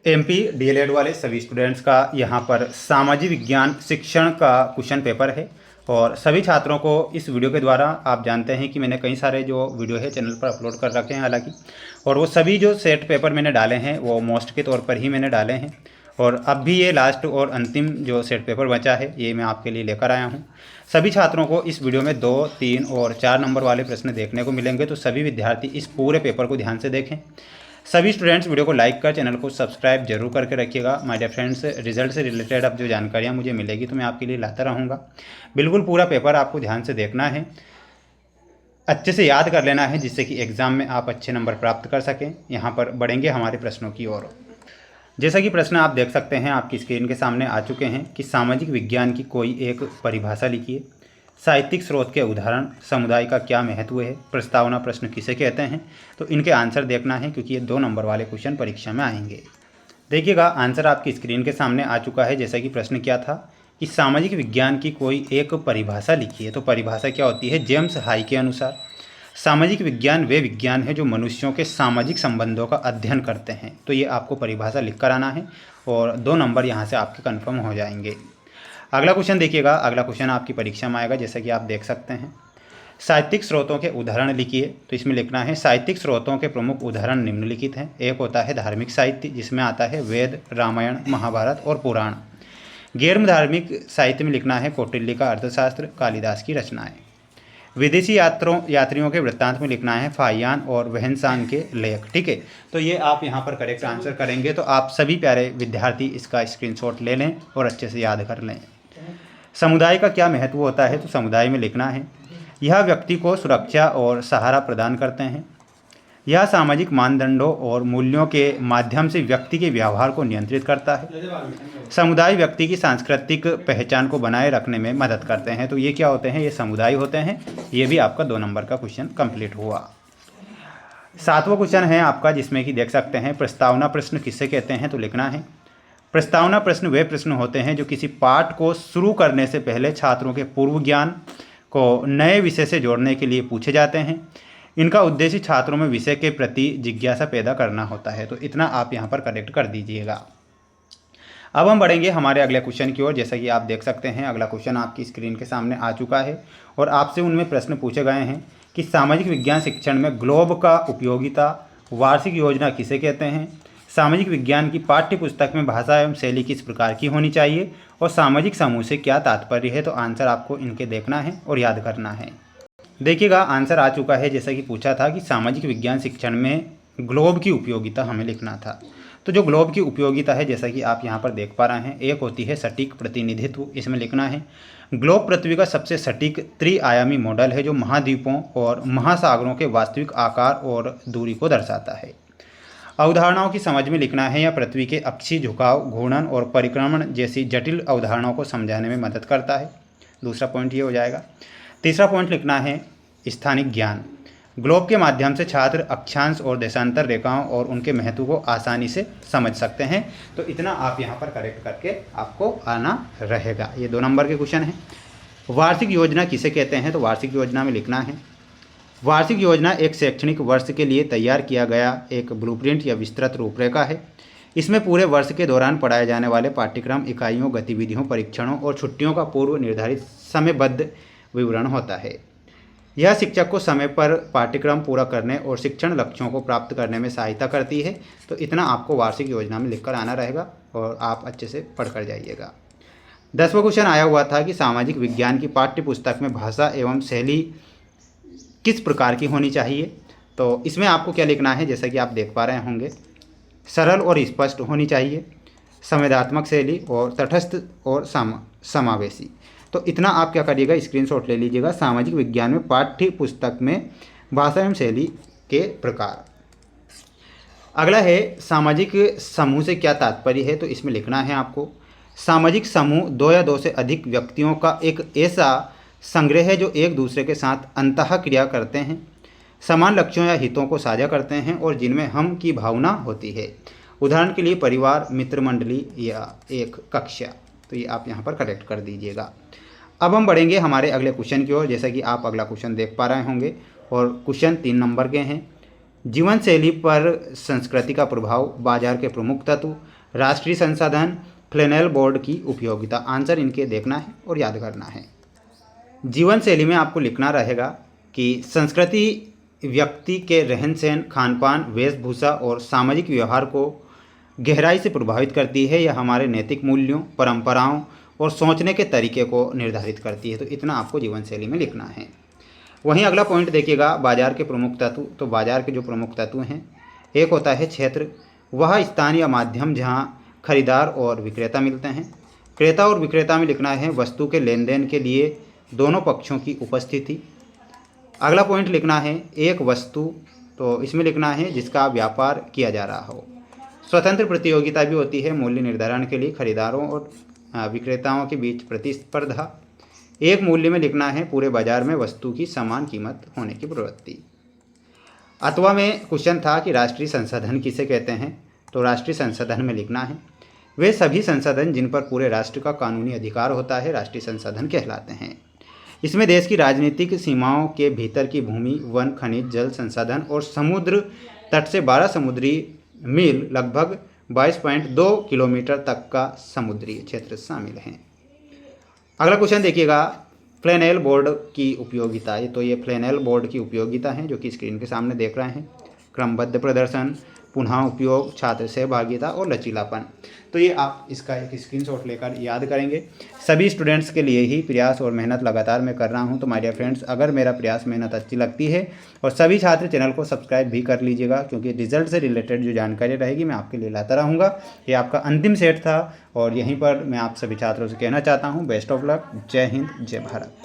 MP DElEd वाले सभी students का यहाँ पर सामाजिक विज्ञान शिक्षण का क्वेश्चन पेपर है। और सभी छात्रों को इस वीडियो के द्वारा, आप जानते हैं कि मैंने कई सारे जो वीडियो है चैनल पर अपलोड कर रखे हैं हालांकि, और वो सभी जो सेट पेपर मैंने डाले हैं वो मोस्ट के तौर पर ही मैंने डाले हैं। और अब भी ये लास्ट और अंतिम जो सेट पेपर बचा है ये मैं आपके लिए लेकर आया हूँ। सभी छात्रों को इस वीडियो में 2, 3 और 4 नंबर वाले प्रश्न देखने को मिलेंगे, तो सभी विद्यार्थी इस पूरे पेपर को ध्यान से देखें। सभी स्टूडेंट्स वीडियो को लाइक कर चैनल को सब्सक्राइब जरूर करके रखिएगा। माय डियर फ्रेंड्स, रिजल्ट से रिलेटेड अब जो जानकारियाँ मुझे मिलेगी तो मैं आपके लिए लाता रहूँगा। बिल्कुल पूरा पेपर आपको ध्यान से देखना है, अच्छे से याद कर लेना है, जिससे कि एग्ज़ाम में आप अच्छे नंबर प्राप्त कर सकें। यहाँ पर बढ़ेंगे हमारे प्रश्नों की ओर। जैसा कि प्रश्न आप देख सकते हैं, आपकी स्क्रीन के सामने आ चुके हैं कि सामाजिक विज्ञान की कोई एक परिभाषा लिखिए, साहित्यिक स्रोत के उदाहरण, समुदाय का क्या महत्व है, प्रस्तावना प्रश्न किसे कहते हैं। तो इनके आंसर देखना है, क्योंकि ये 2 नंबर वाले क्वेश्चन परीक्षा में आएंगे। देखिएगा, आंसर आपकी स्क्रीन के सामने आ चुका है। जैसा कि प्रश्न क्या था कि सामाजिक विज्ञान की कोई एक परिभाषा लिखिए। तो परिभाषा क्या होती है? जेम्स हाई के अनुसार सामाजिक विज्ञान वे विज्ञान है जो मनुष्यों के सामाजिक संबंधों का अध्ययन करते हैं। तो ये आपको परिभाषा लिख कर आना है और 2 नंबर यहाँ से आपके कन्फर्म हो जाएंगे। अगला क्वेश्चन देखिएगा, अगला क्वेश्चन आपकी परीक्षा में आएगा। जैसा कि आप देख सकते हैं, साहित्यिक स्रोतों के उदाहरण लिखिए। तो इसमें लिखना है साहित्यिक स्रोतों के प्रमुख उदाहरण निम्नलिखित हैं। एक होता है धार्मिक साहित्य, जिसमें आता है वेद, रामायण, महाभारत और पुराण। गैर धार्मिक साहित्य में लिखना है कौटिल्य का अर्थशास्त्र, कालिदास की रचनाएं। विदेशी यात्रियों के वृत्तांत में लिखना है फाहियान और वहनसांग के लेख। ठीक है, तो ये आप यहाँ पर करेक्ट आंसर करेंगे। तो आप सभी प्यारे विद्यार्थी इसका स्क्रीनशॉट ले लें और अच्छे से याद कर लें। समुदाय का क्या महत्व होता है? तो समुदाय में लिखना है यह व्यक्ति को सुरक्षा और सहारा प्रदान करते हैं। यह सामाजिक मानदंडों और मूल्यों के माध्यम से व्यक्ति के व्यवहार को नियंत्रित करता है। समुदाय व्यक्ति की सांस्कृतिक पहचान को बनाए रखने में मदद करते हैं। तो ये क्या होते हैं? ये समुदाय होते हैं। ये भी आपका 2 नंबर का क्वेश्चन कंप्लीट हुआ। 7वां क्वेश्चन है आपका, जिसमें कि देख सकते हैं प्रस्तावना प्रश्न किसे कहते हैं। तो लिखना है प्रस्तावना प्रश्न वे प्रश्न होते हैं जो किसी पाठ को शुरू करने से पहले छात्रों के पूर्व ज्ञान को नए विषय से जोड़ने के लिए पूछे जाते हैं। इनका उद्देश्य छात्रों में विषय के प्रति जिज्ञासा पैदा करना होता है। तो इतना आप यहाँ पर करेक्ट कर दीजिएगा। अब हम बढ़ेंगे हमारे अगले क्वेश्चन की ओर। जैसा कि आप देख सकते हैं, अगला क्वेश्चन आपकी स्क्रीन के सामने आ चुका है और आपसे उनमें प्रश्न पूछे गए हैं कि सामाजिक विज्ञान शिक्षण में ग्लोब का उपयोगिता, वार्षिक योजना किसे कहते हैं, सामाजिक विज्ञान की पाठ्य पुस्तक में भाषा एवं शैली किस प्रकार की होनी चाहिए, और सामाजिक समूह से क्या तात्पर्य है। तो आंसर आपको इनके देखना है और याद करना है। देखिएगा, आंसर आ चुका है। जैसा कि पूछा था कि सामाजिक विज्ञान शिक्षण में ग्लोब की उपयोगिता हमें लिखना था। तो जो ग्लोब की उपयोगिता है, जैसा कि आप यहाँ पर देख पा रहे हैं, एक होती है सटीक प्रतिनिधित्व। इसमें लिखना है ग्लोब पृथ्वी का सबसे सटीक त्रिआयामी मॉडल है जो महाद्वीपों और महासागरों के वास्तविक आकार और दूरी को दर्शाता है। अवधारणाओं की समझ में लिखना है, यह पृथ्वी के अक्षीय झुकाव, घूर्णन और परिक्रमण जैसी जटिल अवधारणाओं को समझाने में मदद करता है। दूसरा पॉइंट ये हो जाएगा। तीसरा पॉइंट लिखना है स्थानिक ज्ञान। ग्लोब के माध्यम से छात्र अक्षांश और देशांतर रेखाओं और उनके महत्व को आसानी से समझ सकते हैं। तो इतना आप यहाँ पर करेक्ट करके आपको आना रहेगा। ये 2 नंबर के क्वेश्चन हैं। वार्षिक योजना किसे कहते हैं? तो वार्षिक योजना में लिखना है वार्षिक योजना एक शैक्षणिक वर्ष के लिए तैयार किया गया एक ब्लूप्रिंट या विस्तृत रूपरेखा है। इसमें पूरे वर्ष के दौरान पढ़ाए जाने वाले पाठ्यक्रम, इकाइयों, गतिविधियों, परीक्षणों और छुट्टियों का पूर्व निर्धारित समयबद्ध विवरण होता है। यह शिक्षक को समय पर पाठ्यक्रम पूरा करने और शिक्षण लक्ष्यों को प्राप्त करने में सहायता करती है। तो इतना आपको वार्षिक योजना में लिखकर आना रहेगा और आप अच्छे से पढ़ कर जाइएगा। 10वां क्वेश्चन आया हुआ था कि सामाजिक विज्ञान की पाठ्य पुस्तक में भाषा एवं शैली किस प्रकार की होनी चाहिए। तो इसमें आपको क्या लिखना है? जैसा कि आप देख पा रहे होंगे, सरल और स्पष्ट होनी चाहिए, संवेदनात्मक शैली और तटस्थ और समावेशी। तो इतना आप क्या करिएगा, स्क्रीनशॉट ले लीजिएगा। सामाजिक विज्ञान में पाठ्य पुस्तक में भाषा एवं शैली के प्रकार। अगला है सामाजिक समूह से क्या तात्पर्य है। तो इसमें लिखना है आपको सामाजिक समूह 2 या 2 से अधिक व्यक्तियों का एक ऐसा संग्रह है जो एक दूसरे के साथ अंतःक्रिया करते हैं, समान लक्ष्यों या हितों को साझा करते हैं और जिनमें हम की भावना होती है। उदाहरण के लिए परिवार, मित्र मंडली या एक कक्षा। तो ये आप यहाँ पर करेक्ट कर दीजिएगा। अब हम बढ़ेंगे हमारे अगले क्वेश्चन की ओर। जैसा कि आप अगला क्वेश्चन देख पा रहे होंगे और क्वेश्चन 3 नंबर के हैं। जीवन शैली पर संस्कृति का प्रभाव, बाजार के प्रमुख तत्व, राष्ट्रीय संसाधन फ्लेनेल बोर्ड की उपयोगिता। आंसर इनके देखना है और याद करना है। जीवन शैली में आपको लिखना रहेगा कि संस्कृति व्यक्ति के रहन सहन, खान पान, वेशभूषा और सामाजिक व्यवहार को गहराई से प्रभावित करती है। यह हमारे नैतिक मूल्यों, परंपराओं और सोचने के तरीके को निर्धारित करती है। तो इतना आपको जीवन शैली में लिखना है। वहीं अगला पॉइंट देखिएगा, बाजार के प्रमुख तत्व। तो बाजार के जो प्रमुख तत्व हैं, एक होता है क्षेत्र, वह स्थान या माध्यम जहाँ खरीदार और विक्रेता मिलते हैं। क्रेता और विक्रेता में लिखना है वस्तु के लेन देन के लिए दोनों पक्षों की उपस्थिति। अगला पॉइंट लिखना है एक वस्तु, तो इसमें लिखना है जिसका व्यापार किया जा रहा हो। स्वतंत्र प्रतियोगिता भी होती है मूल्य निर्धारण के लिए, खरीदारों और विक्रेताओं के बीच प्रतिस्पर्धा। एक मूल्य में लिखना है पूरे बाजार में वस्तु की समान कीमत होने की प्रवृत्ति। अथवा में क्वेश्चन था कि राष्ट्रीय संसाधन किसे कहते हैं। तो राष्ट्रीय संसाधन में लिखना है वे सभी संसाधन जिन पर पूरे राष्ट्र का कानूनी अधिकार होता है, राष्ट्रीय संसाधन कहलाते हैं। इसमें देश की राजनीतिक सीमाओं के भीतर की भूमि, वन, खनिज, जल संसाधन और समुद्र तट से 12 समुद्री मील लगभग 22.2 किलोमीटर तक का समुद्री क्षेत्र शामिल हैं। अगला क्वेश्चन देखिएगा, फ्लेनेल बोर्ड की उपयोगिता। तो ये फ्लेनेल बोर्ड की उपयोगिता है जो कि स्क्रीन के सामने देख रहे हैं। क्रमबद्ध प्रदर्शन, पुनः उपयोग, छात्र सहभागिता और लचीलापन। तो ये आप इसका एक स्क्रीनशॉट लेकर याद करेंगे। सभी स्टूडेंट्स के लिए ही प्रयास और मेहनत लगातार मैं कर रहा हूं। तो माय डियर फ्रेंड्स, अगर मेरा प्रयास मेहनत अच्छी लगती है और सभी छात्र चैनल को सब्सक्राइब भी कर लीजिएगा, क्योंकि रिजल्ट से रिलेटेड जो जानकारी रहेगी मैं आपके लिए लाता रहूँगा। ये आपका अंतिम सेट था और यहीं पर मैं आप सभी छात्रों से कहना चाहता हूँ बेस्ट ऑफ लक। जय हिंद, जय भारत।